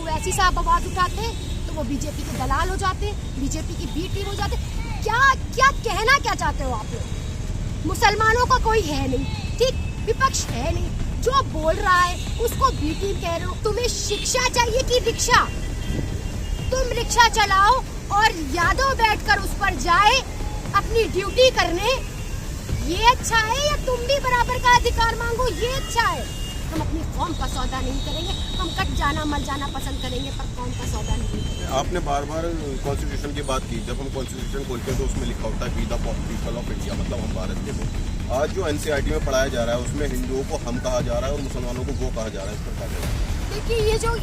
ओवैसी साहब आवाज उठाते तो वो बीजेपी के दलाल हो जाते, बीजेपी की बी टीम हो जाते। क्या क्या कहना क्या चाहते हो आप लोग? मुसलमानों का कोई है नहीं, ठीक, विपक्ष है नहीं, जो बोल रहा है उसको बी टीम कह रहे हो। तुम्हें शिक्षा चाहिए कि रिक्शा? तुम रिक्शा चलाओ और यादव बैठकर उस पर जाए अपनी ड्यूटी करने, ये अच्छा है? या तुम भी बराबर का अधिकार मांगो, ये अच्छा है? हम अपनी कौम का सौदा नहीं करेंगे, हम कट जाना मर जाना पसंद करेंगे, पर कौम का सौदा नहीं करेंगे। आपने बार बार कॉन्स्टिट्यूशन की बात की। जब हम कॉन्स्टिट्यूशन खोलते हैं तो उसमें लिखा होता है we the people of India, मतलब हम भारत के लोग। आज जो एनसीईआरटी में पढ़ाया जा रहा है उसमें हिंदुओं को हम कहा जा रहा है और मुसलमानों को वो कहा जा रहा है। इस पर क्या कह रहे हैं? देखिए, ये जो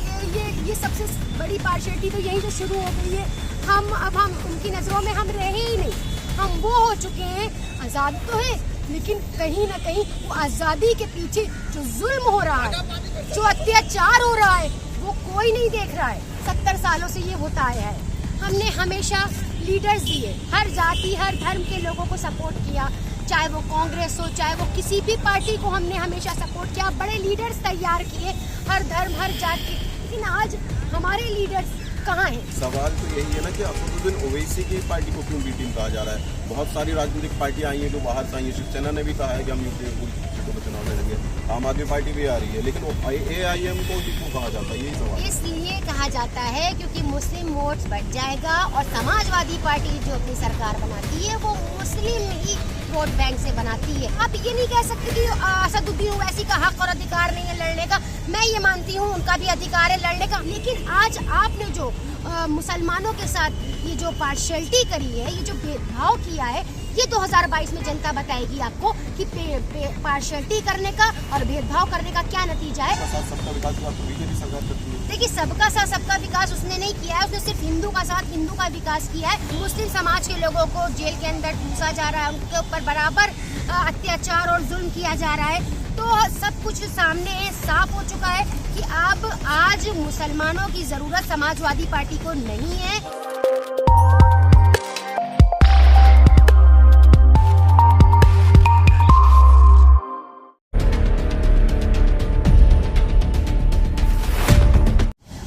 ये सबसे बड़ी पार्शियलिटी तो यही जो शुरू हो गई है। अब हम उनकी नजरों में हम रहे ही नहीं, हम वो हो चुके हैं। आजाद तो है, लेकिन कहीं ना कहीं वो आजादी के पीछे जो जुल्म हो रहा है, जो अत्याचार हो रहा है, वो कोई नहीं देख रहा है। 70 सालों से ये होता आया है। हमने हमेशा लीडर्स दिए, हर जाति हर धर्म के लोगों को सपोर्ट किया, चाहे वो कांग्रेस हो चाहे वो किसी भी पार्टी को हमने हमेशा सपोर्ट किया, बड़े लीडर्स तैयार किए हर धर्म हर जाति के। लेकिन आज हमारे लीडर्स कहाँ हैं? सवाल तो यही है ना कि असदुद्दीन ओवैसी की पार्टी को क्यों बी टीम कहा जा रहा है? बहुत सारी राजनीतिक पार्टियां आई हैं जो बाहर से आई हैं। शिवसेना ने भी कहा है कि हम यूपी सीटों में चुनाव लड़ेंगे, आम आदमी पार्टी भी आ रही है, लेकिन AIM को क्यों कहा जाता है? यही सवाल। इसलिए कहा जाता है क्योंकि मुस्लिम वोट्स बढ़ जाएगा और समाजवादी पार्टी जो अपनी सरकार बनाती है वो मुस्लिम ही वोट बैंक से बनाती है। आप ये नहीं कह सकते कि असदुद्दीन ओवैसी का हक और अधिकार नहीं है लड़ने का। मैं ये मानती हूँ उनका भी अधिकार है लड़ने का, लेकिन आज आपने जो मुसलमानों के साथ ये जो पार्शियलिटी करी है, ये जो भेदभाव किया है, ये 2022 में जनता बताएगी आपको कि पार्शियलिटी करने का और भेदभाव करने का क्या नतीजा है। सबका विकास तो बीजेपी सरकार करती है। देखिए, सबका साथ सबका विकास उसने नहीं किया है, उसने सिर्फ हिंदू का साथ हिंदू का विकास किया है। मुस्लिम समाज के लोगों को जेल के अंदर ठूसा जा रहा है, उनके ऊपर बराबर अत्याचार और जुल्म किया जा रहा है। तो सब कुछ सामने साफ हो चुका है कि अब आज मुसलमानों की जरूरत समाजवादी पार्टी को नहीं है।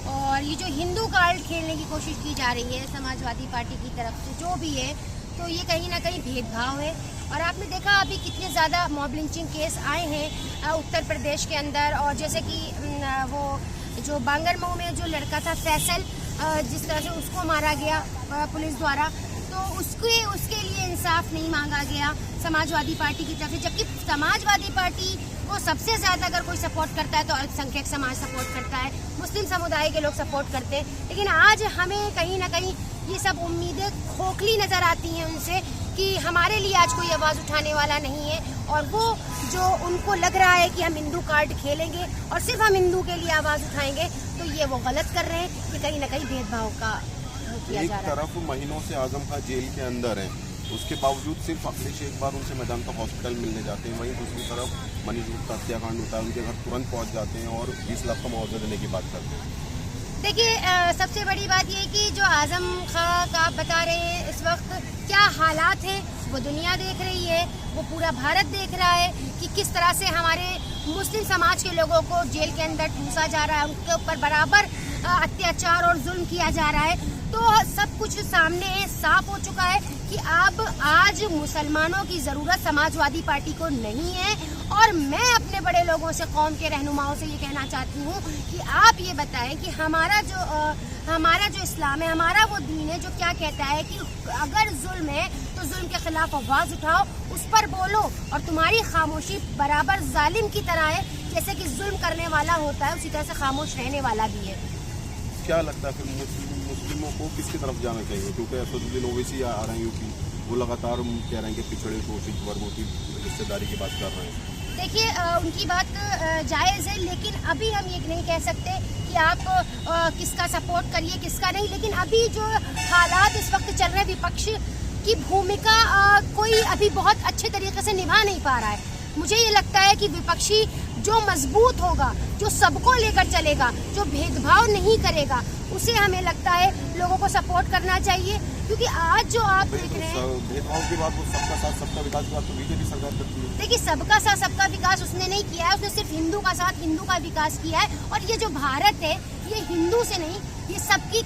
और ये जो हिंदू कार्ड खेलने की कोशिश की जा रही है समाजवादी पार्टी की तरफ से, जो भी है, तो ये कहीं ना कहीं भेदभाव है। और आपने देखा अभी कितने ज़्यादा मॉब लिंचिंग केस आए हैं उत्तर प्रदेश के अंदर। और जैसे कि वो जो बांगरमऊ में जो लड़का था फैसल, जिस तरह से उसको मारा गया पुलिस द्वारा, तो उसके लिए इंसाफ नहीं मांगा गया समाजवादी पार्टी की तरफ से। जबकि समाजवादी पार्टी वो सबसे ज़्यादा अगर कोई सपोर्ट करता है तो अल्पसंख्यक समाज सपोर्ट करता है, मुस्लिम समुदाय के लोग सपोर्ट करते हैं। लेकिन आज हमें कहीं ना कहीं ये सब उम्मीदें खोखली नज़र आती हैं उनसे कि हमारे लिए आज कोई आवाज़ उठाने वाला नहीं है। और वो जो उनको लग रहा है कि हम हिंदू कार्ड खेलेंगे और सिर्फ हम हिंदू के लिए आवाज़ उठाएंगे, तो ये वो गलत कर रहे हैं कि कहीं ना कहीं भेदभाव का किया जा रहा है। एक तरफ महीनों से आजम खां जेल के अंदर है, उसके बावजूद सिर्फ अखिलेश एक बार उनसे मैदान तक हॉस्पिटल मिलने जाते हैं। वहीं दूसरी तरफ मनीष गुप्ता हत्याकांड होता है, उनके घर तुरंत पहुंच जाते हैं और 20 लाख का मुआवजा देने की बात करते हैं। देखिए, सबसे बड़ी बात ये कि जो आजम खां का बता रहे हैं इस वक्त क्या हालात है, वो दुनिया देख रही है, वो पूरा भारत देख रहा है कि किस तरह से हमारे मुस्लिम समाज के लोगों को जेल के अंदर ठूसा जा रहा है, उनके ऊपर बराबर अत्याचार और जुल्म किया जा रहा है। तो सब कुछ सामने साफ हो चुका है कि अब आज मुसलमानों की जरूरत समाजवादी पार्टी को नहीं है। और मैं अपने बड़े लोगों से, कौम के रहनुमाओं से ये कहना चाहती हूँ कि आप ये बताएं कि हमारा जो इस्लाम है, हमारा वो दीन है जो क्या कहता है कि अगर जुल्म है तो जुल्म के खिलाफ आवाज उठाओ, उस पर बोलो, और तुम्हारी खामोशी बराबर जालिम की तरह है। जैसे कि जुल्म करने वाला होता है उसी तरह से खामोश रहने वाला भी है। क्या लगता है फिर मुस्लिमों को किसकी तरफ जाना चाहिए? क्योंकि असदुद्दीन ओवैसी आ रहे हैं यूपी, वो लगातार कह रहे हैं कि पिछड़े शोषित वर्गों की हिस्सेदारी की बात कर रहे हैं। देखिए, उनकी बात जायज़ है, लेकिन अभी हम ये नहीं कह सकते कि आप किसका सपोर्ट करिए किसका नहीं। लेकिन अभी जो हालात इस वक्त चल रहे हैं, विपक्ष की भूमिका कोई अभी बहुत अच्छे तरीके से निभा नहीं पा रहा है। मुझे ये लगता है कि विपक्षी जो मजबूत होगा, जो सबको लेकर चलेगा, जो भेदभाव नहीं करेगा, उसे हमें लगता है लोगों को सपोर्ट करना चाहिए। क्योंकि आज जो आप देख रहे हैं, भेदभाव की बात, वो सबका साथ सबका विकास की बात तो बीजेपी सरकार करती है। देखिए, सबका साथ सबका विकास उसने नहीं किया है, उसने सिर्फ हिंदू का साथ हिंदू का विकास किया है। और ये जो भारत है ये हिंदू से नहीं, ये सबकी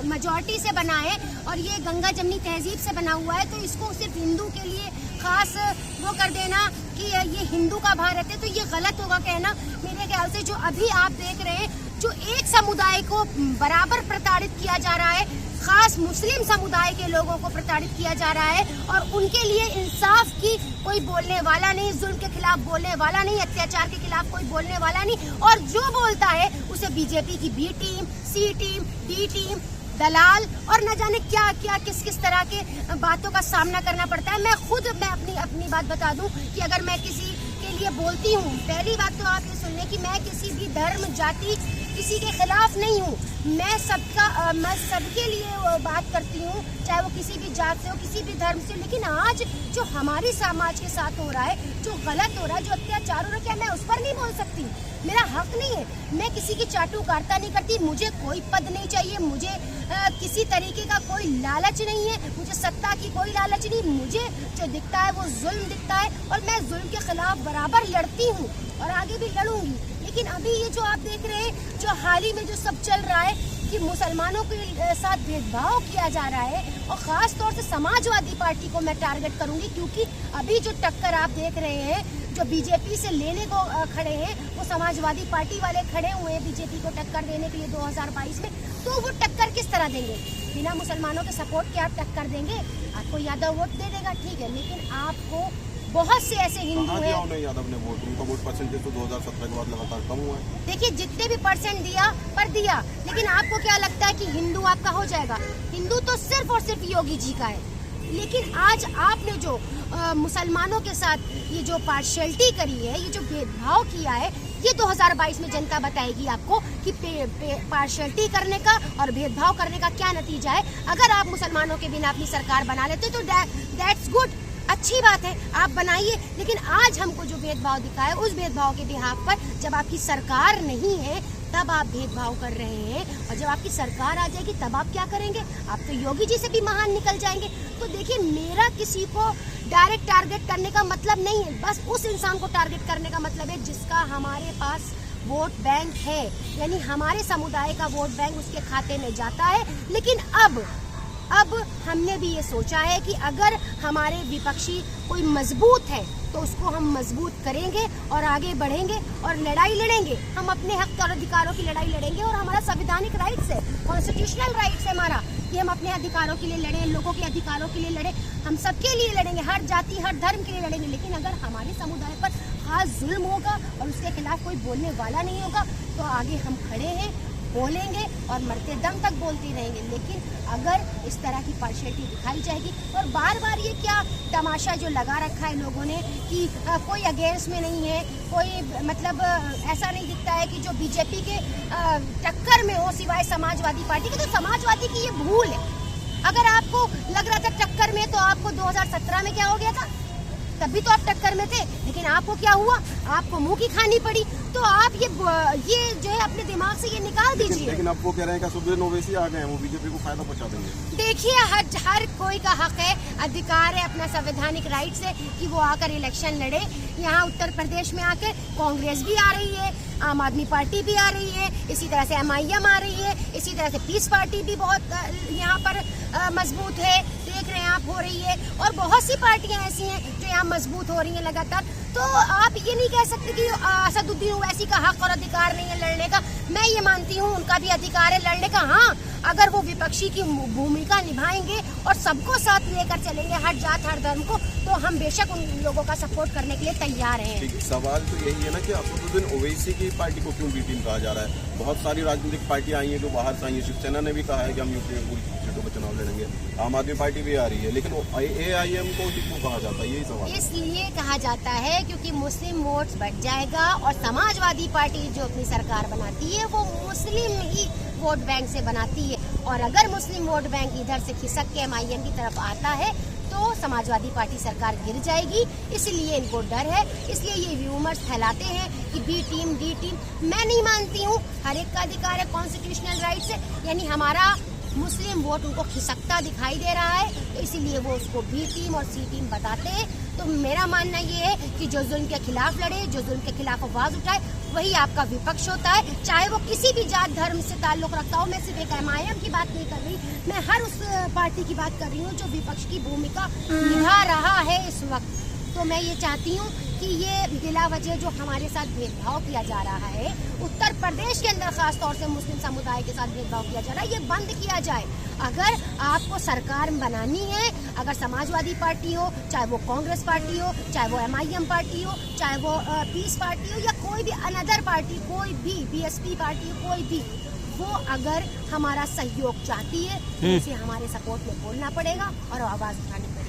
मेजॉरिटी से बना है और ये गंगा जमनी तहजीब से बना हुआ है। तो इसको सिर्फ हिंदू के लिए खास वो कर देना कि ये हिंदू का भारत है, तो ये गलत होगा कहना। मेरे ख्याल से जो अभी आप देख रहे हैं, जो एक समुदाय को बराबर प्रताड़ित किया जा रहा है, खास मुस्लिम समुदाय के लोगों को प्रताड़ित किया जा रहा है और उनके लिए इंसाफ की कोई बोलने वाला नहीं, जुल्म के खिलाफ बोलने वाला नहीं, अत्याचार के खिलाफ कोई बोलने वाला नहीं। और जो बोलता है उसे बीजेपी की बी टीम, सी टीम, डी टीम, दलाल और न जाने क्या क्या किस किस तरह के बातों का सामना करना पड़ता है। मैं अपनी बात बता दूं कि अगर मैं किसी के लिए बोलती हूँ, पहली बात तो आप ये सुन लें कि मैं किसी भी धर्म, जाति, किसी के खिलाफ नहीं हूँ। मैं सबके लिए बात करती हूँ, चाहे वो किसी भी जात से हो, किसी भी धर्म से। लेकिन आज जो हमारे समाज के साथ हो रहा है, जो गलत हो रहा है, जो अत्याचार हो रहा है, क्या मैं उस पर नहीं बोल सकती? मेरा हक नहीं है। मैं किसी की चाटुकारिता नहीं करती, मुझे कोई पद नहीं चाहिए, मुझे किसी तरीके का कोई लालच नहीं है, मुझे सत्ता की कोई लालच नहीं। मुझे जो दिखता है वो जुल्म दिखता है और मैं जुल्म के खिलाफ बराबर लड़ती हूँ और आगे भी लड़ूंगी। लेकिन अभी ये जो आप देख रहे हैं, जो हाल ही में जो सब चल रहा है कि मुसलमानों के साथ भेदभाव किया जा रहा है और ख़ास तौर से समाजवादी पार्टी को मैं टारगेट करूंगी, क्योंकि अभी जो टक्कर आप देख रहे हैं, जो बीजेपी से लेने को खड़े हैं, वो समाजवादी पार्टी वाले खड़े हुए हैं बीजेपी को टक्कर देने के लिए 2022 में। तो वो टक्कर किस तरह देंगे? बिना मुसलमानों के सपोर्ट के आप टक्कर देंगे? आपको यादव वोट दे देगा, ठीक है, लेकिन आपको बहुत से ऐसे हिंदू हैं। यादव ने वोट, उनका वोट परसेंटेज तो 2017 के बाद लगातार कम हुआ है। देखिए, जितने भी परसेंट दिया, लेकिन आपको क्या लगता है कि हिंदू आपका हो जाएगा? हिंदू तो सिर्फ और सिर्फ योगी जी का है। लेकिन आज आपने जो मुसलमानों के साथ ये जो पार्शियलिटी करी है, ये जो भेदभाव किया है, ये 2022 में जनता बताएगी आपको कि पार्शियलिटी करने का और भेदभाव करने का क्या नतीजा है। अगर आप मुसलमानों के बिना अपनी सरकार बना लेते तो दैट्स गुड, अच्छी बात है, आप बनाइए। लेकिन आज हमको जो भेदभाव दिखा है, उस भेदभाव के बिहाफ पर जब आपकी सरकार नहीं है तब आप भेदभाव कर रहे हैं, और जब आपकी सरकार आ जाएगी तब आप क्या करेंगे? आप तो योगी जी से भी महान निकल जाएंगे। तो देखिए, मेरा किसी को डायरेक्ट टारगेट करने का मतलब नहीं है, बस उस इंसान को टारगेट करने का मतलब है जिसका हमारे पास वोट बैंक है, यानी हमारे समुदाय का वोट बैंक उसके खाते में जाता है। लेकिन अब हमने भी ये सोचा है कि अगर हमारे विपक्षी कोई मजबूत है तो उसको हम मजबूत करेंगे और आगे बढ़ेंगे और लड़ाई लड़ेंगे। हम अपने हक और अधिकारों की लड़ाई लड़ेंगे और हमारा संवैधानिक राइट्स है, कॉन्स्टिट्यूशनल राइट्स है हमारा कि हम अपने अधिकारों के लिए लड़ें, लोगों के अधिकारों के लिए लड़ें, हम सबके लिए लड़ेंगे, हर जाति हर धर्म के लिए लड़ेंगे। लेकिन अगर हमारे समुदाय पर खास जुल्म होगा और उसके खिलाफ कोई बोलने वाला नहीं होगा तो आगे हम खड़े हैं, बोलेंगे और मरते दम तक बोलते रहेंगे। लेकिन अगर इस तरह की पार्शियलिटी दिखाई जाएगी और बार बार ये क्या तमाशा जो लगा रखा है लोगों ने कि कोई अगेंस्ट में नहीं है, कोई मतलब ऐसा नहीं दिखता है कि जो बीजेपी के टक्कर में हो सिवाय समाजवादी पार्टी के। तो समाजवादी की ये भूल है। अगर आपको लग रहा था टक्कर में, तो आपको 2017 में क्या हो गया था? तभी तो आप टक्कर में थे। लेकिन आपको क्या हुआ? आपको मुंह की खानी पड़ी। तो आप ये जो है अपने दिमाग से ये निकाल दीजिए। लेकिन आप वो कह रहे हैं कि सुब्रत ओवैसी आ गए हैं, वो बीजेपी को फायदा पहुंचा देंगे। देखिए, हर कोई का हक है, अधिकार है, अपना संवैधानिक राइट है कि वो आकर इलेक्शन लड़े। यहाँ उत्तर प्रदेश में आकर कांग्रेस भी आ रही है, आम आदमी पार्टी भी आ रही है, इसी तरह से MIM आ रही है, इसी तरह से पीस पार्टी भी बहुत यहाँ पर मजबूत है, देख रहे हैं आप, हो रही है। और बहुत सी पार्टियां ऐसी हैं जो यहाँ मजबूत हो रही हैं लगातार। तो आप ये नहीं कह सकते कि असदुद्दीन ओवैसी का हक और अधिकार नहीं है लड़ने का। मैं ये मानती हूँ उनका भी अधिकार है लड़ने का। हाँ, अगर वो विपक्षी की भूमिका निभाएंगे और सबको साथ लेकर चलेंगे, हर जात हर धर्म को, तो हम बेशक उन लोगों का सपोर्ट करने के लिए तैयार हैं। सवाल तो यही है ना कि असदुद्दीन ओवैसी की पार्टी को क्यों बी टीम कहा जा रहा है? बहुत सारी राजनीतिक पार्टियां आई हैं जो बाहर से आई हैं। शिवसेना ने भी कहा है कि हम यूपी में पूरी सीटों पर चुनाव लड़ेंगे, आम आदमी पार्टी भी आ रही है, लेकिन AIM को क्यों कहा जाता है? यही सवाल। इसलिए कहा जाता है क्योंकि मुस्लिम वोट्स बढ़ जाएगा और समाजवादी पार्टी जो अपनी सरकार बनाती है वो मुस्लिम ही वोट बैंक से बनाती है, और अगर मुस्लिम वोट बैंक इधर से खिसक के MIM की तरफ आता है तो समाजवादी पार्टी सरकार गिर जाएगी। इसलिए इनको डर है, इसलिए ये र्यूमर्स फैलाते हैं कि बी टीम डी टीम। मैं नहीं मानती हूँ, हर एक का अधिकार है, कॉन्स्टिट्यूशनल राइट्स है, यानी हमारा मुस्लिम वोट उनको खिसकता दिखाई दे रहा है, तो इसीलिए वो उसको बी टीम और सी टीम बताते हैं। तो मेरा मानना ये है कि जो जुल्म के खिलाफ लड़े, जो जुल्म के खिलाफ आवाज उठाए, वही आपका विपक्ष होता है, चाहे वो किसी भी जात धर्म से ताल्लुक रखता हो। मैं सिर्फ एक MIM की बात नहीं कर रही, मैं हर उस पार्टी की बात कर रही हूँ जो विपक्ष की भूमिका निभा रहा है इस वक्त। तो मैं ये चाहती हूँ कि ये बिला वजह जो हमारे साथ भेदभाव किया जा रहा है, उत्तर प्रदेश के अंदर खास तौर से मुस्लिम समुदाय के साथ भेदभाव किया जा रहा है, ये बंद किया जाए। अगर आपको सरकार बनानी है, अगर समाजवादी पार्टी हो, चाहे वो कांग्रेस पार्टी हो, चाहे वो MIM पार्टी हो, चाहे वो पीस पार्टी हो, या कोई भी अनदर पार्टी, कोई भी BSP पार्टी हो, कोई भी, वो अगर हमारा सहयोग चाहती है तो उसे हमारे सपोर्ट में बोलना पड़ेगा और आवाज उठानी पड़ेगी।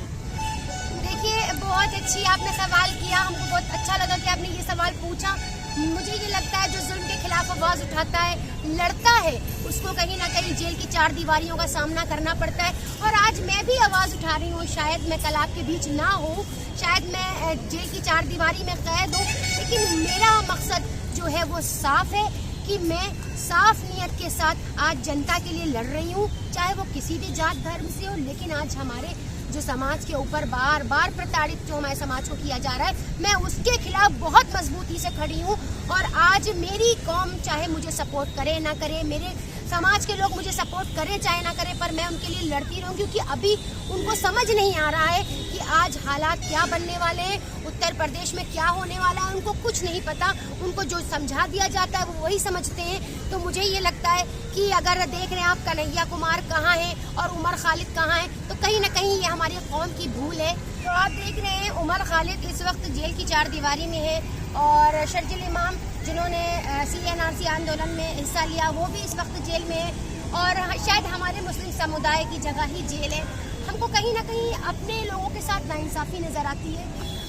देखिए, बहुत अच्छी आपने सवाल किया, हमको बहुत अच्छा लगा कि आपने ये सवाल पूछा। मुझे ये लगता है जो जुल्म के खिलाफ आवाज उठाता है, लड़ता है, उसको कहीं ना कहीं जेल की 4 दीवारियों का सामना करना पड़ता है। और आज मैं भी आवाज उठा रही हूँ, शायद मैं कल आपके बीच ना हूँ, शायद मैं जेल की 4 दीवारी में कैद हूँ, लेकिन मेरा मकसद जो है वो साफ है कि मैं साफ नियत के साथ आज जनता के लिए लड़ रही हूँ, चाहे वो किसी भी जात धर्म से हो। लेकिन आज हमारे जो समाज के ऊपर बार बार प्रताड़ित जो हमारे समाज को किया जा रहा है, मैं उसके खिलाफ बहुत मजबूती से खड़ी हूँ। और आज मेरी कौम चाहे मुझे सपोर्ट करे ना करे, मेरे समाज के लोग मुझे सपोर्ट करें चाहे ना करें, पर मैं उनके लिए लड़ती रहूं, क्योंकि अभी उनको समझ नहीं आ रहा है कि आज हालात क्या बनने वाले हैं, उत्तर प्रदेश में क्या होने वाला है, उनको कुछ नहीं पता। उनको जो समझा दिया जाता है वो वही समझते हैं। तो मुझे ये लगता है कि अगर देख रहे हैं आप कन्हैया कुमार कहाँ हैं और उमर खालिद कहाँ हैं, तो कहीं ना कहीं ये हमारी कौम की भूल है। तो आप देख रहे हैं उमर खालिद इस वक्त जेल की 4 दीवारी में है, और शर्जिल इमाम जिन्होंने CNRC आंदोलन में हिस्सा लिया वो भी इस वक्त जेल में है, और शायद हमारे मुस्लिम समुदाय की जगह ही जेल है। हमको कहीं ना कहीं अपने लोगों के साथ नाइंसाफ़ी नज़र आती है,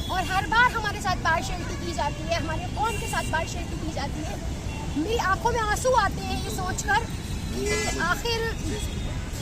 और हर बार हमारे साथ पार्शियलिटी की जाती है, हमारे कौम के साथ पार्शियलिटी की जाती है। मेरी आंखों में आंसू आते हैं ये सोचकर कि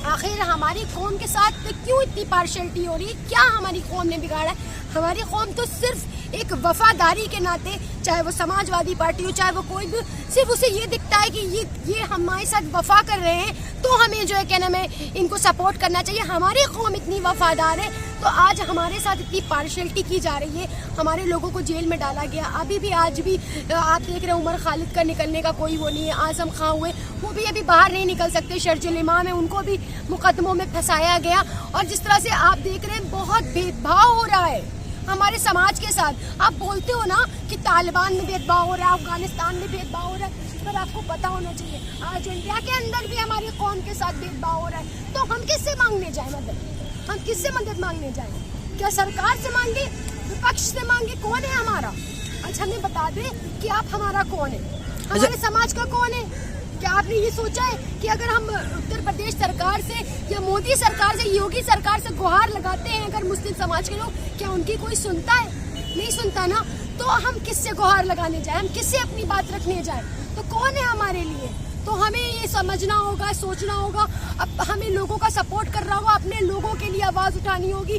आखिर हमारी कौम के साथ क्यों इतनी पार्शियलिटी हो रही है, क्या हमारी कौम ने बिगाड़ा है। हमारी कौम तो सिर्फ एक वफादारी के नाते, चाहे वो समाजवादी पार्टी हो, चाहे वो कोई भी, सिर्फ उसे ये दिखता है कि ये हमारे साथ वफा कर रहे हैं, तो हमें जो है क्या नाम है इनको सपोर्ट करना चाहिए। हमारी कौम इतनी वफादार है, तो आज हमारे साथ इतनी पार्शियलिटी की जा रही है, हमारे लोगों को जेल में डाला गया। अभी भी आज भी आप देख रहे हैं उमर खालिद का निकलने का कोई वो नहीं है, आजम खां हुए वो भी अभी बाहर नहीं निकल सकते, शर्जिल इमाम है उनको भी मुकदमों में फंसाया गया। और जिस तरह से आप देख रहे हैं बहुत भेदभाव हो रहा है हमारे समाज के साथ। आप बोलते हो ना कि तालिबान में भेदभाव हो रहा है, अफगानिस्तान में भेदभाव हो रहा है, पर आपको पता होना चाहिए आज इंडिया के अंदर भी हमारी कौम के साथ भेदभाव हो रहा है। तो हम किससे मांगने जाए मदद, हम किससे मदद मांगने जाए? क्या सरकार से मांगे, विपक्ष से मांगे? कौन है हमारा? अच्छा हमें बता दें कि आप हमारा कौन है, हमारे समाज का कौन है? क्या आपने ये सोचा है कि अगर हम उत्तर प्रदेश सरकार से या मोदी सरकार से, योगी सरकार से गुहार लगाते हैं अगर मुस्लिम समाज के लोग, क्या उनकी कोई सुनता है? नहीं सुनता ना। तो हम किससे गुहार लगाने जाए, हम किससे अपनी बात रखने जाए? तो कौन है हमारे लिए? तो हमें ये समझना होगा, सोचना होगा, अब हमें लोगों का सपोर्ट करना होगा, अपने लोगों के लिए आवाज़ उठानी होगी।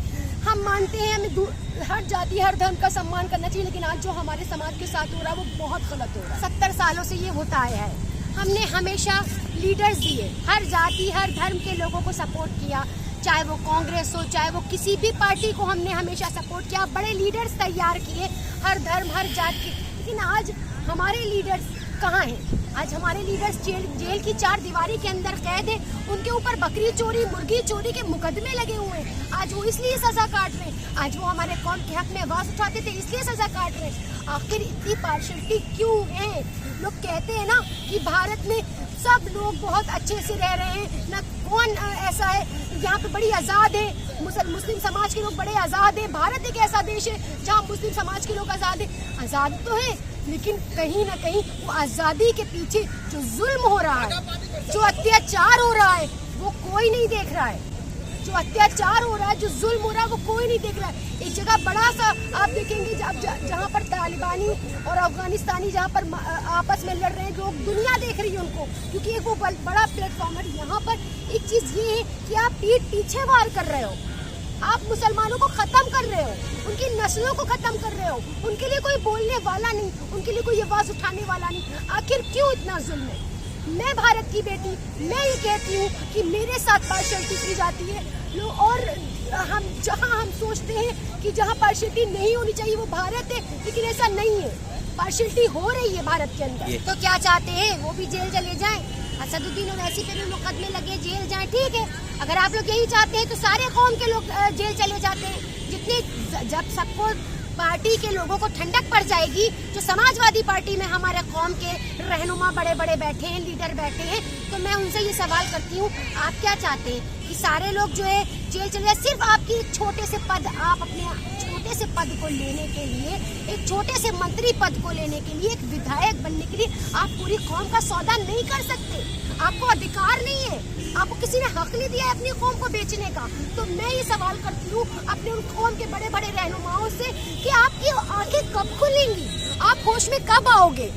हम मानते हैं हमें हर जाति हर धर्म का सम्मान करना चाहिए, लेकिन आज जो हमारे समाज के साथ हो रहा है वो बहुत गलत हो रहा है। 70 सालों से ये होता आया है। हमने हमेशा लीडर्स दिए, हर जाति हर धर्म के लोगों को सपोर्ट किया, चाहे वो कांग्रेस हो, चाहे वो किसी भी पार्टी को हमने हमेशा सपोर्ट किया, बड़े लीडर्स तैयार किए हर धर्म हर जात के। लेकिन आज हमारे लीडर्स कहाँ हैं? आज हमारे लीडर्स जेल की 4 दीवारी के अंदर कैद है, उनके ऊपर बकरी चोरी मुर्गी चोरी के मुकदमे लगे हुए हैं। आज वो इसलिए सजा काट रहे हैं, आज वो हमारे कौम के हक में आवाज उठाते थे इसलिए सजा काट रहे हैं। आखिर इतनी पार्शियलिटी क्यों है? लोग कहते हैं ना कि भारत में सब लोग बहुत अच्छे से रह रहे हैं, ना कौन ऐसा है, यहाँ पे बड़ी आज़ाद है, मुस्लिम समाज के लोग बड़े आज़ाद है। भारत एक ऐसा देश है जहाँ मुस्लिम समाज के लोग आज़ाद है। आज़ाद तो है, लेकिन कहीं ना कहीं वो आज़ादी के पीछे जो जुल्म हो रहा है, जो अत्याचार हो रहा है, वो कोई नहीं देख रहा है। जो अत्याचार हो रहा है, जो जुल्म हो रहा है, वो कोई नहीं देख रहा है। एक जगह बड़ा सा आप देखेंगे जहाँ पर तालिबानी और अफगानिस्तानी जहाँ पर आपस में लड़ रहे हैं, लोग दुनिया देख रही है उनको, क्योंकि एक वो बड़ा प्लेटफॉर्म है। यहाँ पर एक चीज़ ये है कि आप पीठ पीछे वार कर रहे हो, आप मुसलमानों को ख़त्म कर रहे हो, उनकी नस्लों को ख़त्म कर रहे हो, उनके लिए कोई बोलने वाला नहीं, उनके लिए कोई आवाज़ उठाने वाला नहीं। आखिर क्यों इतना जुल्म है? मैं भारत की बेटी, मैं ये कहती हूँ कि मेरे साथ पार्शियलिटी की जाती है। और हम सोचते हैं कि जहाँ पार्शियलिटी नहीं होनी चाहिए वो भारत है, लेकिन ऐसा नहीं है, पार्शियलिटी हो रही है भारत के अंदर। तो क्या चाहते हैं, वो भी जेल चले जाएं, असदुद्दीन ओवैसी पे भी मुकदमे लगे, जेल जाएं, ठीक है। अगर आप लोग यही चाहते हैं तो सारे कौम के लोग जेल चले जाते हैं। जितने जब सबको पार्टी के लोगों को ठंडक पड़ जाएगी, जो समाजवादी पार्टी में हमारे कौम के रहनुमा बड़े बड़े बैठे हैं, लीडर बैठे हैं, तो मैं उनसे ये सवाल करती हूँ, आप क्या चाहते हैं कि सारे लोग जो है जेल चले जाए? सिर्फ आपकी एक छोटे से पद, आप अपने छोटे से पद को लेने के लिए, एक छोटे से मंत्री पद को लेने के लिए, एक विधायक बनने के लिए आप पूरी कौम का सौदा नहीं कर सकते। आपको अधिकार नहीं है, आपको किसी ने हक नहीं दिया है अपनी कौम को बेचने का। तो मैं ये सवाल करती हूँ अपने उन कौम के बड़े बड़े रहनुमाओं से कि आपकी आंखें कब खुलेंगी, आप होश में कब आओगे,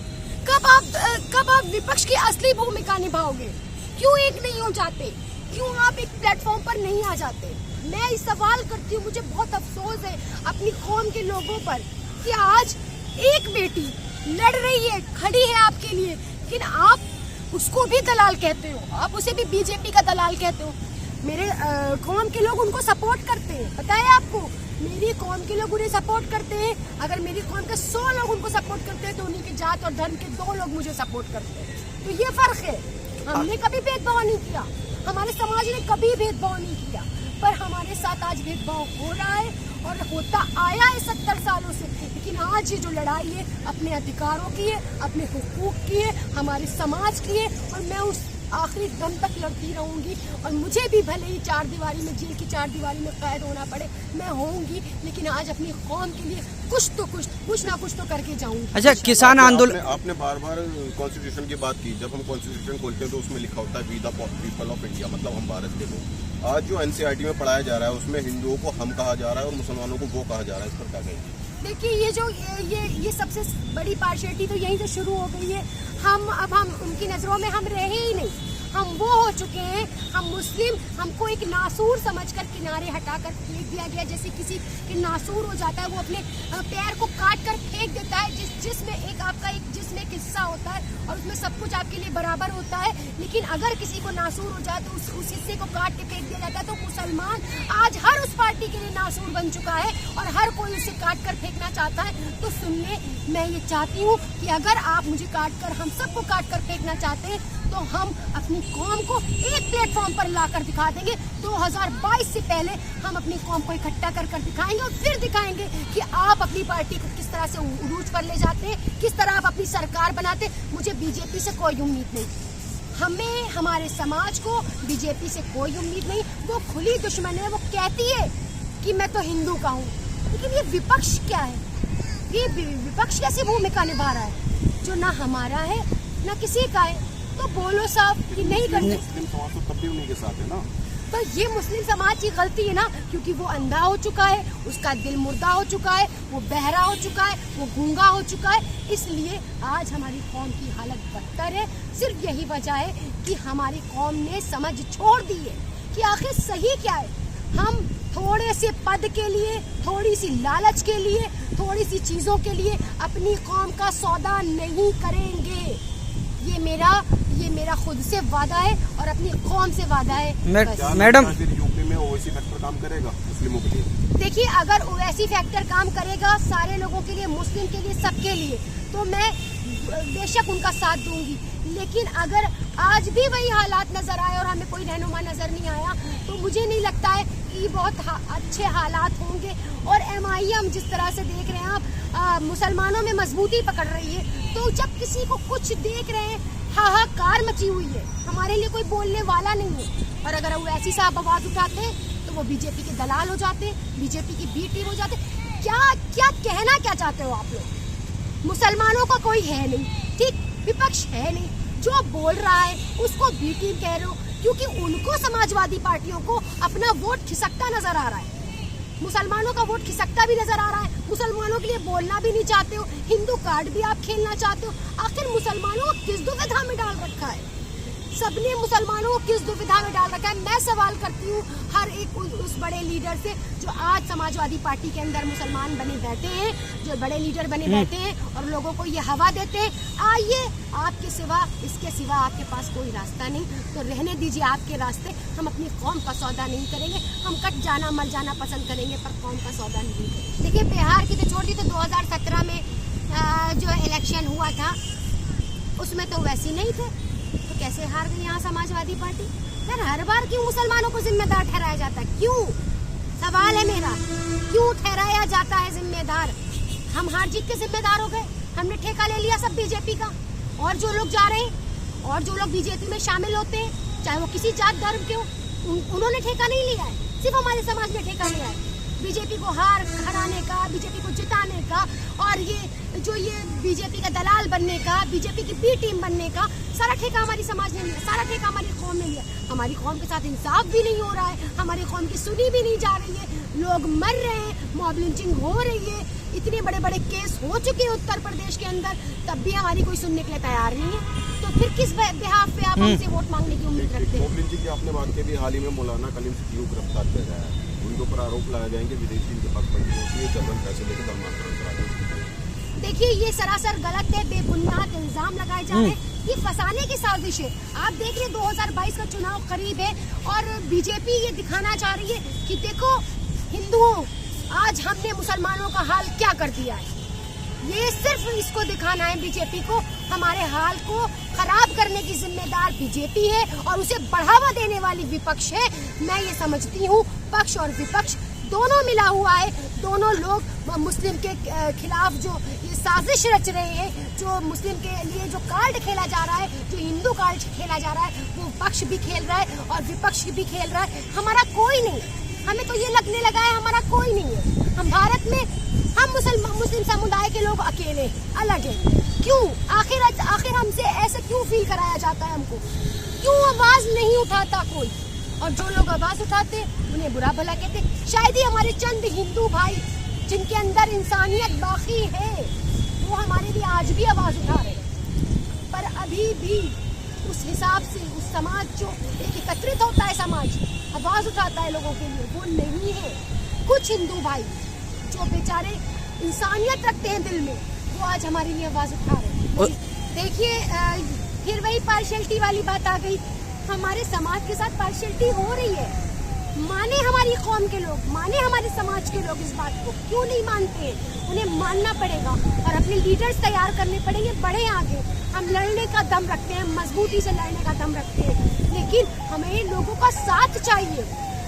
कब आप विपक्ष की असली भूमिका निभाओगे? क्यों एक नहीं हो जाते, क्यों आप एक प्लेटफॉर्म पर नहीं आ जाते? मैं ये सवाल करती हूँ, मुझे बहुत अफसोस है अपनी कौम के लोगों पर कि आज एक बेटी लड़ रही है, खड़ी है आपके लिए, लेकिन आप उसको भी दलाल कहते हो, आप उसे भी बीजेपी का दलाल कहते हो। मेरे कौम के लोग उनको सपोर्ट करते हैं, पता है आपको? मेरी कौम के लोग उन्हें सपोर्ट करते हैं। अगर मेरी कौम के 100 लोग उनको सपोर्ट करते हैं तो उन्हीं के जात और धर्म के 2 लोग मुझे सपोर्ट करते हैं। तो ये फर्क है। हमने कभी भेदभाव नहीं किया, हमारे समाज ने कभी भेदभाव नहीं किया, पर हमारे साथ आज भेदभाव हो रहा है और होता आया है 70 सालों से। लेकिन आज ये जो लड़ाई है अपने अधिकारों की है, अपने हुकूक की है, हमारे समाज की है, और मैं उस आखिरी दम तक लड़ती रहूंगी। और मुझे भी भले ही 4 दीवारी में, जेल की 4 दीवारी में कैद होना पड़े, मैं होंगी, लेकिन आज अपनी कौम के लिए कुछ ना कुछ तो करके जाऊंगी। अच्छा, किसान आंदोलन, आपने बार बार कॉन्स्टिट्यूशन की बात की। जब हम कॉन्स्टिट्यूशन खोलते हैं तो उसमें लिखा होता है we the people of India, मतलब हम भारत के लोग। आज जो एनसीईआरटी में पढ़ाया जा रहा है उसमें हिंदुओं को हम कहा जा रहा है और मुसलमानों को वो कहा जा रहा है, इस पर क्या कहेंगे? देखिए, ये सबसे बड़ी पार्शियलिटी तो यहीं से शुरू हो गई है। अब हम उनकी नजरों में हम रहे ही नहीं, हम वो हो चुके हैं, हम मुस्लिम, हमको एक नासूर समझकर किनारे हटाकर फेंक दिया गया। जैसे किसी के नासूर हो जाता है, वो अपने पैर को काट कर फेंक देता है, जिसमें एक आपका एक जिसमें एक हिस्सा होता है और उसमें सब कुछ आपके लिए बराबर होता है। लेकिन अगर किसी को नासूर हो जाए तो उस हिस्से को काट के फेंक दिया जाता है। तो मुसलमान आज हर उस पार्टी के लिए नासूर बन चुका है और हर कोई उसे काट कर फेंकना चाहता है। तो सुनिए, मैं ये चाहती हूँ कि अगर आप मुझे काट कर, हम सबको काट कर फेंकना चाहते हैं, तो हम अपनी कौम को एक प्लेटफॉर्म पर लाकर दिखा देंगे। 2022 से पहले हम अपनी कौम को इकट्ठा कर दिखाएंगे और फिर दिखाएंगे कि आप अपनी पार्टी को किस तरह से उरूज पर ले जाते हैं, किस तरह आप अपनी सरकार बनाते हैं। मुझे बीजेपी से कोई उम्मीद नहीं, हमें, हमारे समाज को बीजेपी से कोई उम्मीद नहीं। वो खुली दुश्मन है, वो कहती है कि मैं तो हिंदू का हूँ, लेकिन ये विपक्ष क्या है? ये विपक्ष कैसी भूमिका निभा रहा है जो ना हमारा है ना किसी का है? तो बोलो साहब कि नहीं करते। मुस्लिम समाज तो तब भी उन्हीं के साथ है ना। तो ये मुस्लिम समाज की गलती है ना, क्योंकि वो अंधा हो चुका है, उसका दिल मुर्दा हो चुका है, वो बहरा हो चुका है, वो गूंगा हो चुका है। इसलिए आज हमारी कौम की हालत बदतर है। सिर्फ यही वजह है कि हमारी कौम ने समझ छोड़ दी है कि आखिर सही क्या है। हम थोड़े से पद के लिए, थोड़ी सी लालच के लिए, थोड़ी सी चीजों के लिए अपनी कौम का सौदा नहीं करेंगे। ये मेरा खुद से वादा है और अपनी कौम से वादा है। मैडम, यूपी में ओवैसी फैक्टर काम करेगा मुस्लिमों के लिए? देखिए, अगर ओवैसी फैक्टर काम करेगा सारे लोगों के लिए, मुस्लिम के लिए, सबके लिए, तो मैं बेशक उनका साथ दूंगी। लेकिन अगर आज भी वही हालात नजर आए और हमें कोई रहनुमा नजर नहीं आया, तो मुझे नहीं लगता है कि बहुत अच्छे हालात होंगे। और MIM जिस तरह से देख रहे हैं आप, मुसलमानों में मजबूती पकड़ रही है। तो जब किसी को कुछ देख रहे हैं, हाहाकार मची हुई है, हमारे लिए कोई बोलने वाला नहीं है। और अगर वो ऐसी साहब आवाज उठाते हैं तो वो बीजेपी के दलाल हो जाते हैं, बीजेपी की बी टीम हो जाते हैं। क्या कहना क्या चाहते हो आप लोग? मुसलमानों का कोई है नहीं, ठीक, विपक्ष है नहीं, जो बोल रहा है उसको बी टीम कह रहे हो, क्योंकि उनको समाजवादी पार्टियों को अपना वोट खिसकता नजर आ रहा है। मुसलमानों का वोट खिसकता भी नजर आ रहा है। मुसलमानों के लिए बोलना भी नहीं चाहते हो, हिंदू कार्ड भी आप खेलना चाहते हो। आखिर मुसलमानों को किस दुविधा में डाल रखा है? सबने मुसलमानों को किस दुविधा में डाल रखा है। मैं सवाल करती हूँ हर एक उस बड़े लीडर से जो आज समाजवादी पार्टी के अंदर मुसलमान बने बैठे हैं, जो बड़े लीडर बने बैठे हैं और लोगों को ये हवा देते हैं, आइए आपके सिवा, इसके सिवा आपके पास कोई रास्ता नहीं, तो रहने दीजिए आपके रास्ते। हम अपनी कौम का सौदा नहीं करेंगे, हम कट जाना मर जाना पसंद करेंगे पर कौम का सौदा नहीं करेंगे। देखिए बिहार की तो छोड़ दी, तो 2017 में जो इलेक्शन हुआ था उसमें तो वैसे ही नहीं थे, तो कैसे हार गई यहाँ समाजवादी पार्टी? यार हर बार क्यों मुसलमानों को जिम्मेदार ठहराया जाता है? क्यों? सवाल है मेरा, क्यों ठहराया जाता है जिम्मेदार? हम हार जीत के जिम्मेदार हो गए, हमने ठेका ले लिया सब बीजेपी का। और जो लोग जा रहे हैं और जो लोग बीजेपी में शामिल होते हैं, चाहे वो किसी जात धर्म के हो, उन्होंने ठेका नहीं लिया है, सिर्फ हमारे समाज ने ठेका लिया है बीजेपी को हराने का, बीजेपी को जिताने का, और ये बीजेपी का दलाल बनने का, बीजेपी की बी टीम बनने का सारा ठेका हमारी समाज ने लिया, सारा ठेका हमारी कौम ने लिया। हमारी कौम के साथ इंसाफ भी नहीं हो रहा है, हमारी कौम की सुनी भी नहीं जा रही है, लोग मर रहे हैं, मॉब लिंचिंग हो रही है, इतने बड़े बड़े केस हो चुके हैं उत्तर प्रदेश के अंदर, तब भी हमारी कोई सुनने के लिए तैयार नहीं है। तो फिर किस बिहाफ पे आप हमसे वोट मांगने की उम्मीद रखते हैं? मॉब लिंचिंग की आपने बात की, हाल ही में मौलाना कलीम से क्यों गिरफ्तार किया गया है, उनके ऊपर आरोप लगाए गए कि विदेशी इनके पास पैसे होती है, जबरन पैसे लेकर धर्मांतरण करा देते हैं। देखिए ये सरासर गलत है, बेबुनियाद इल्जाम लगाए जा रहे हैं, ये फंसाने की साजिश है। आप देख रहे 2022 का चुनाव करीब है और बीजेपी ये दिखाना चाह रही है कि देखो हिंदुओं, आज हमने मुसलमानों का हाल क्या कर दिया है। ये सिर्फ इसको दिखाना है बीजेपी को, हमारे हाल को खराब करने की जिम्मेदार बीजेपी है और उसे बढ़ावा देने वाली विपक्ष है। मैं ये समझती हूँ पक्ष और विपक्ष दोनों मिला हुआ है, दोनों लोग मुस्लिम के खिलाफ जो ये साजिश रच रहे हैं, जो मुस्लिम के लिए जो कार्ड खेला जा रहा है, जो हिंदू कार्ड खेला जा रहा है, वो पक्ष भी खेल रहा है और विपक्ष भी खेल रहा है। हमारा कोई नहीं, हमें तो ये लगने लगा है हमारा कोई नहीं है। हम भारत में हम मुस्लिम समुदाय के लोग अकेले अलग हैं। क्यों? आखिर हमसे ऐसे क्यों फील कराया जाता है हमको? क्यों आवाज नहीं उठाता कोई? और जो लोग आवाज उठाते उन्हें बुरा भला कहते। शायद ही हमारे चंद हिंदू भाई जिनके अंदर इंसानियत बाकी है वो हमारे लिए आज भी आवाज उठा रहे हैं, पर अभी भी उस हिसाब से उस समाज जो एक एकत्रित होता है, समाज आवाज उठाता है लोगों के लिए, वो नहीं है। कुछ हिंदू भाई जो बेचारे इंसानियत रखते हैं दिल में, वो आज हमारे लिए आवाज उठा रहे हैं। देखिए फिर वही पार्शियलिटी वाली बात आ गई। हमारे समाज के साथ पार्शियलिटी हो रही है। माने हमारी कौम के लोग, माने हमारे समाज के लोग इस बात को, क्यों नहीं मानते हैं? उन्हें मानना पड़ेगा और अपने लीडर्स तैयार करने पड़ेंगे, बढ़े आगे। हम लड़ने का दम रखते हैं, मजबूती से लड़ने का दम रखते हैं, लेकिन हमें लोगों का साथ चाहिए,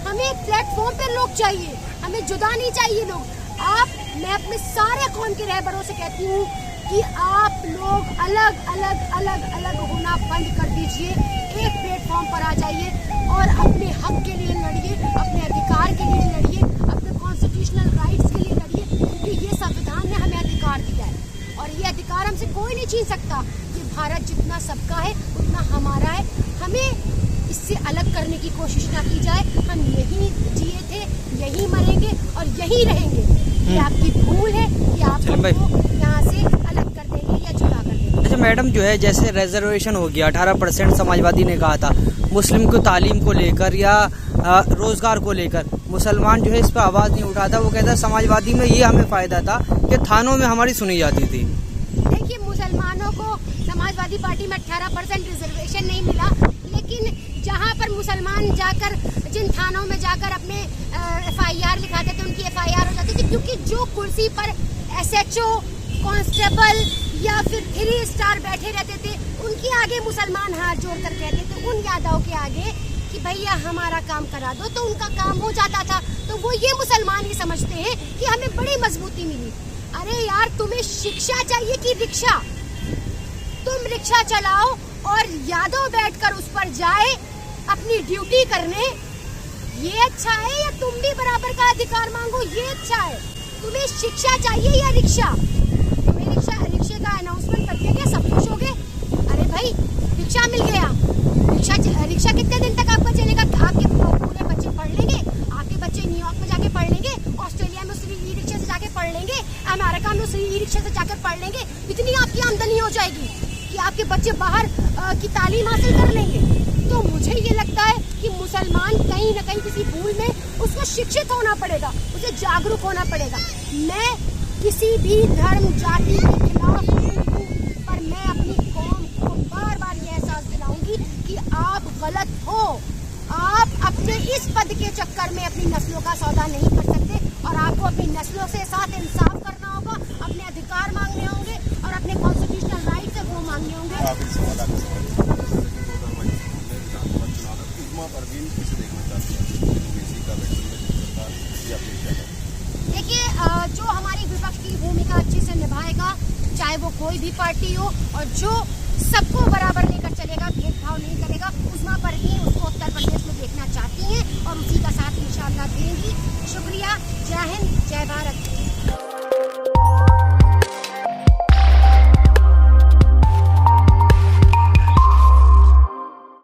हमें प्लेटफॉर्म पर लोग चाहिए, हमें जुदा नहीं चाहिए लोग। मैं अपने सारे कौम के रहबरों से कहती हूँ कि आप लोग अलग होना बंद कर दीजिए, एक प्लेटफॉर्म पर आ जाइए और अपने हक के लिए लड़िए, अपने अधिकार के लिए लड़िए, अपने कॉन्स्टिट्यूशनल राइट्स के लिए लड़िए, क्योंकि ये संविधान ने हमें अधिकार दिया है और ये अधिकार हमसे कोई नहीं छीन सकता। ये भारत जितना सबका है उतना हमारा है, हमें इससे अलग करने की कोशिश ना की जाए। हम यहीं जिए थे, यहीं मरेंगे और यहीं रहेंगे। ये आपकी भूल है कि आप हमको यहाँ से अलग कर देंगे या जुदा कर देंगे। अच्छा मैडम, जो है जैसे रिजर्वेशन हो गया 18% समाजवादी ने कहा था, मुस्लिम को तालीम को लेकर या रोजगार को लेकर, मुसलमान जो है इस पर आवाज नहीं उठाता। वो कहता समाजवादी में ये हमें फायदा था कि थानों में हमारी सुनी जाती थी। देखिए मुसलमानों को समाजवादी पार्टी में 18% रिजर्वेशन नहीं मिला, लेकिन जहाँ पर मुसलमान जाकर जिन थानों में जाकर अपने FIR लिखाते थे, उनकी FIR हो जाती थी, क्योंकि जो कुर्सी पर SHO, कांस्टेबल या फिर 3 स्टार बैठे रहते थे, उनके आगे मुसलमान हाथ जोड़कर कहते थे उन यादवों के आगे कि भैया हमारा काम करा दो, तो उनका काम हो जाता था। तो वो ये मुसलमान ही समझते हैं कि हमें बड़ी मजबूती मिली। अरे यार, तुम्हें शिक्षा चाहिए कि रिक्शा? तुम रिक्शा चलाओ और यादव बैठकर उस पर जाए अपनी ड्यूटी करने, ये अच्छा है? या तुम भी बराबर का अधिकार मांगो, ये अच्छा है? तुम्हें शिक्षा चाहिए या रिक्शा? तुम्हें रिक्शे का अनाउंसमेंट कर दिया गया, सब खुश हो गए। अरे भाई रिक्शा मिल गया, रिक्शा कितने दिन तक आपका चलेगा? आपके पूरे बच्चे पढ़ लेंगे, आपके बच्चे न्यूयॉर्क में जाके पढ़ लेंगे, ऑस्ट्रेलिया में उस ई-रिक्शा से जाके पढ़ लेंगे, अमेरिका में उस ई-रिक्शा से जाकर पढ़ लेंगे। इतनी आपकी आमदनी हो जाएगी कि आपके बच्चे बाहर की तालीम हासिल कर लेंगे। तो मुझे ये लगता है कि मुसलमान कहीं न कहीं किसी भूल में उसको शिक्षित होना पड़ेगा, उसे जागरूक होना पड़ेगा। मैं किसी भी धर्म जाति के खिलाफ नहीं हूँ, पर मैं अपनी कौम को बार बार ये एहसास दिलाऊंगी कि आप गलत हो। आप अपने इस पद के चक्कर में अपनी नस्लों का सौदा नहीं कर सकते और आपको अपनी नस्लों से साथ इंसाफ करना होगा, अपने अधिकार मांगने होंगे और अपने कॉन्स्टिट्यूशनल राइट है वो मांगने होंगे। देखिए, जो हमारी विपक्ष की भूमिका अच्छे से निभाएगा, चाहे वो कोई भी पार्टी हो, और जो सबको बराबर लेकर चलेगा, भेदभाव नहीं करेगा, उस्मा परवीन उसको उत्तर प्रदेश में देखना चाहती हैं और उसी का साथ इंशाअल्लाह देंगी। शुक्रिया, जय हिंद, जय भारत।